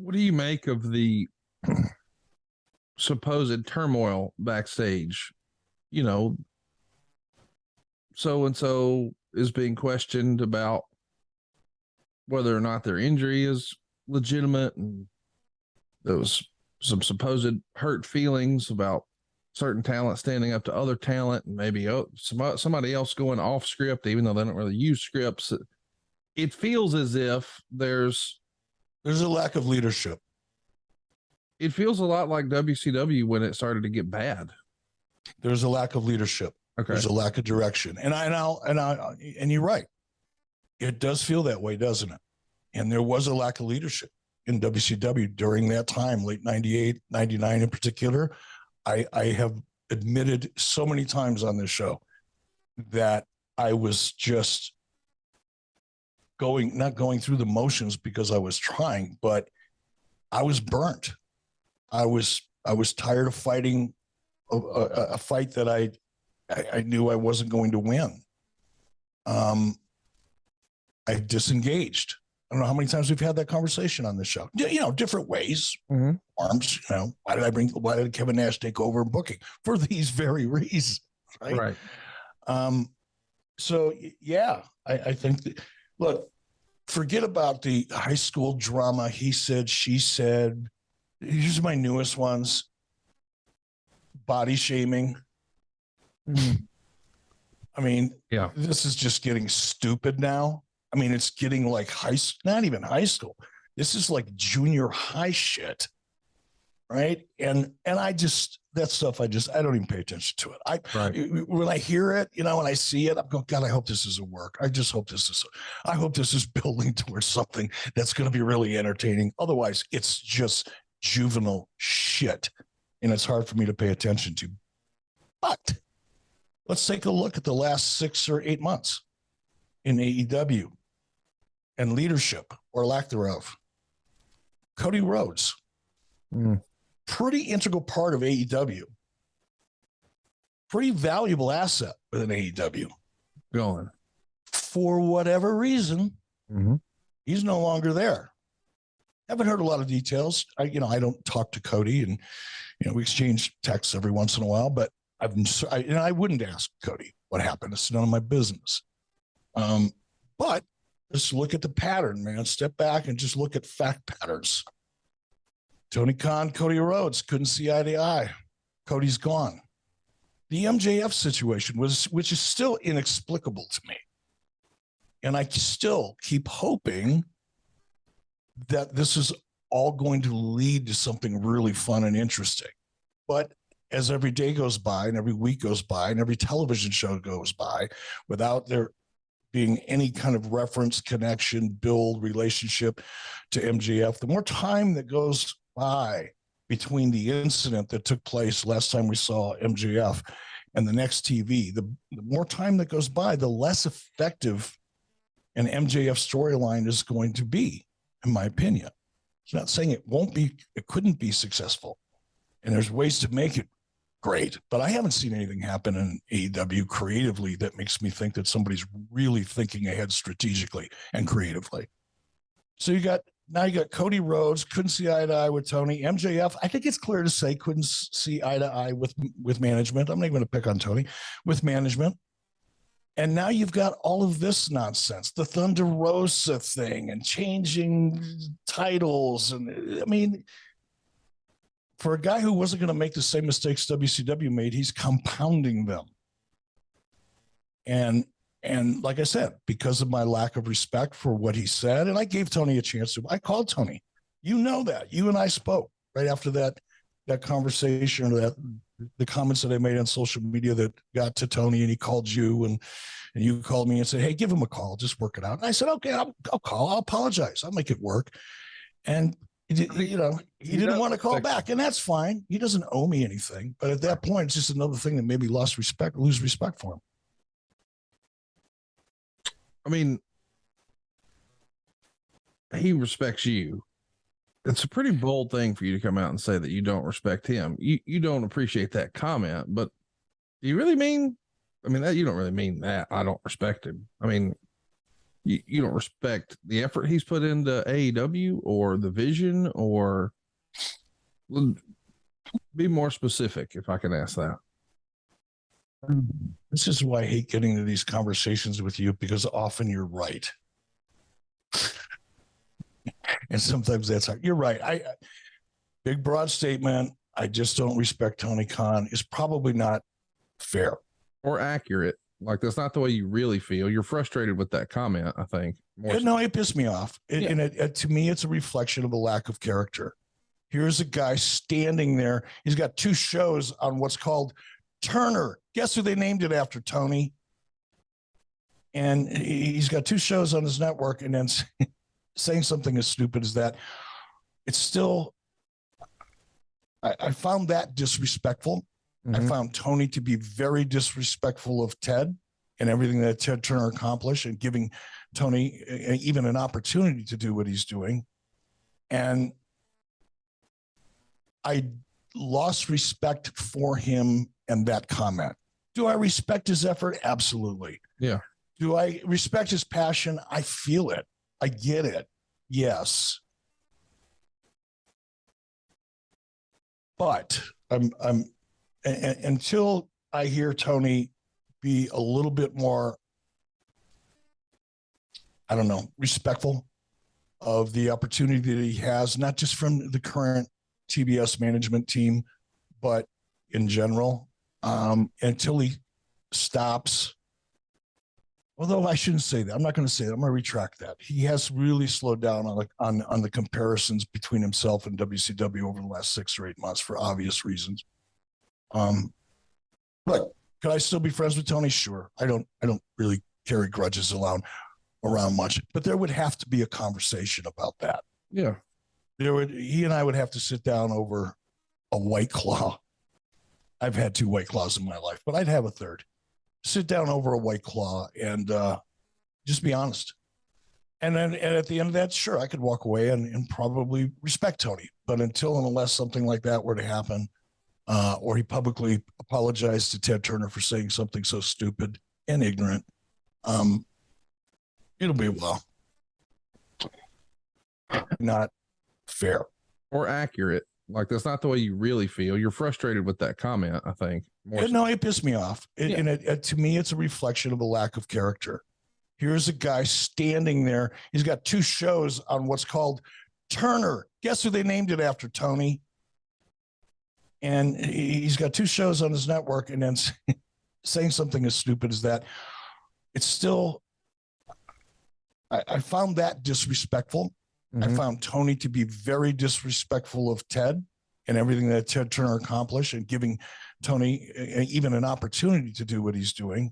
What do you make of the supposed turmoil backstage? You know, so and so is being questioned about whether or not their injury is legitimate, and there was some supposed hurt feelings about certain talent standing up to other talent, and maybe somebody else going off script, even though they don't really use scripts. It feels as if there's a lack of leadership. It feels a lot like WCW when it started to get bad. There's a lack of leadership. Okay. There's a lack of direction. And you're right. It does feel that way, doesn't it? And there was a lack of leadership in WCW during that time, late 98, 99 in particular. I have admitted so many times on this show that I was just not going through the motions because I was trying, but I was burnt. I was tired of fighting a fight that I knew I wasn't going to win. I disengaged. I don't know how many times we've had that conversation on this show. You know, different ways. Mm-hmm. Arms. You know, why did Kevin Nash take over booking? For these very reasons, right? So yeah, I think that, look, forget about the high school drama. He said, she said. Here's my newest ones. Body shaming. Mm. I mean, yeah, this is just getting stupid now. I mean, it's getting like not even high school. This is like junior high shit. Right. And that stuff, I don't even pay attention to it. When I hear it, you know, when I see it, I'm going, God, I hope this is a work. I hope this is building towards something that's going to be really entertaining. Otherwise, it's just juvenile shit. And it's hard for me to pay attention to. But let's take a look at the last 6 or 8 months in AEW and leadership or lack thereof. Cody Rhodes. Pretty integral part of AEW. Pretty valuable asset within AEW. Going. For whatever reason, he's no longer there. Haven't heard a lot of details. I don't talk to Cody, and we exchange texts every once in a while, but I wouldn't ask Cody what happened. It's none of my business. But just look at the pattern, man. Step back and just look at fact patterns. Tony Khan, Cody Rhodes couldn't see eye to eye. Cody's gone. The MJF situation which is still inexplicable to me. And I still keep hoping that this is all going to lead to something really fun and interesting. But as every day goes by and every week goes by and every television show goes by, without there being any kind of reference, connection, build, relationship to MJF, the more time that goes by between the incident that took place last time we saw MJF and the next TV, the more time that goes by, the less effective an MJF storyline is going to be, in my opinion. It's not saying it couldn't be successful. And there's ways to make it great, but I haven't seen anything happen in AEW creatively that makes me think that somebody's really thinking ahead strategically and creatively. So you got Cody Rhodes, couldn't see eye to eye with Tony. MJF, I think it's clear to say couldn't see eye to eye with management. I'm not even going to pick on Tony, with management. And now you've got all of this nonsense, the Thunder Rosa thing and changing titles. And I mean, for a guy who wasn't going to make the same mistakes WCW made, he's compounding them. And like I said, because of my lack of respect for what he said, and I gave Tony a chance to, I called Tony. You know that. You and I spoke right after that conversation, or the comments that I made on social media that got to Tony, and he called you, and you called me and said, hey, give him a call. Just work it out. And I said, okay, I'll call. I'll apologize. I'll make it work. And he didn't want to call back, and that's fine. He doesn't owe me anything. But at that point, it's just another thing that made me lose respect for him. I mean, he respects you. It's a pretty bold thing for you to come out and say that you don't respect him. You don't appreciate that comment, but do you really mean, that you don't really mean that I don't respect him? I mean, you don't respect the effort he's put into AEW or the vision, or be more specific if I can ask that. This is why I hate getting into these conversations with you, because often you're right. And sometimes that's hard. You're right. Big broad statement. I just don't respect Tony Khan is probably not fair or accurate. Like, that's not the way you really feel. You're frustrated with that comment, I think. No, it pissed me off. And to me, it's a reflection of a lack of character. Here's a guy standing there. He's got 2 shows on what's called Turner. Guess who they named it after, Tony? And he's got 2 shows on his network, and then saying something as stupid as that. It's still, I found that disrespectful. I found Tony to be very disrespectful of Ted and everything that Ted Turner accomplished, and giving Tony even an opportunity to do what he's doing. And I lost respect for him and that comment. Do I respect his effort? Absolutely. Yeah. Do I respect his passion? I feel it. I get it. Yes. But until I hear Tony be a little bit more, I don't know, respectful of the opportunity that he has, not just from the current TBS management team, but in general, until he stops. Although I shouldn't say that. I'm not going to say that. I'm going to retract that. He has really slowed down on the comparisons between himself and WCW over the last 6 or 8 months for obvious reasons. But could I still be friends with Tony? Sure. I don't really carry grudges around much, but there would have to be a conversation about that. Yeah. He and I would have to sit down over a White Claw. I've had 2 White Claws in my life, but I'd have a third. Sit down over a White Claw and just be honest. And then at the end of that, sure, I could walk away and probably respect Tony. But until and unless something like that were to happen, or he publicly apologized to Ted Turner for saying something so stupid and ignorant, it'll be a while. Not fair. Or accurate. Like, that's not the way you really feel. You're frustrated with that comment, I think. No, it pissed me off. To me, it's a reflection of a lack of character. Here's a guy standing there. He's got 2 shows on what's called Turner. Guess who they named it after, Tony? And he's got 2 shows on his network, and then saying something as stupid as that. It's still, I found that disrespectful. I found Tony to be very disrespectful of Ted and everything that Ted Turner accomplished, and giving Tony even an opportunity to do what he's doing.